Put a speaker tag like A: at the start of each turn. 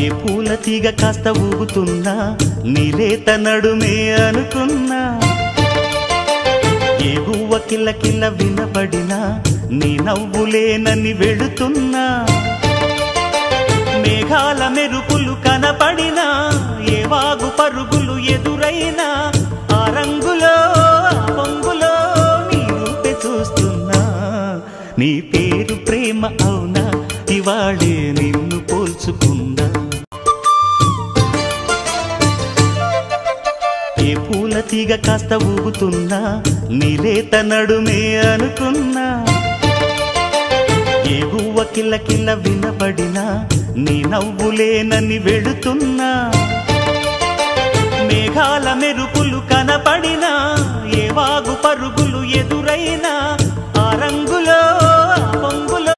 A: ఏ పూల తీగ కాస్త ఊగుతున్నా నీలేత నడుమే అనుకున్నా ఏ గువ్వ కిల్ల కిల్ల వినబడినా నీ నవ్వులేనని వెళుతున్నా మేఘాల మెరుపులు కనపడినా ఏ వాగు పరుగులు ఎదురైనా ఆ రంగులో పొంగులో నీ రూపే చూస్తున్నా నీ పేరు ప్రేమ అవునా ఇవాళే నిన్ను పోల్చుకున్నా ఏ పూల తీగ కాస్త ఊగుతున్నా నీలేత నడుమే అనుకున్నా ఏ గువ్వ కిల్ల కిల్ల వినబడినా నీ నవ్వులేనని వెళుతున్నా మేఘాల మెరుపులు కనపడినా ఏ వాగు పరుగులు ఎదురైనా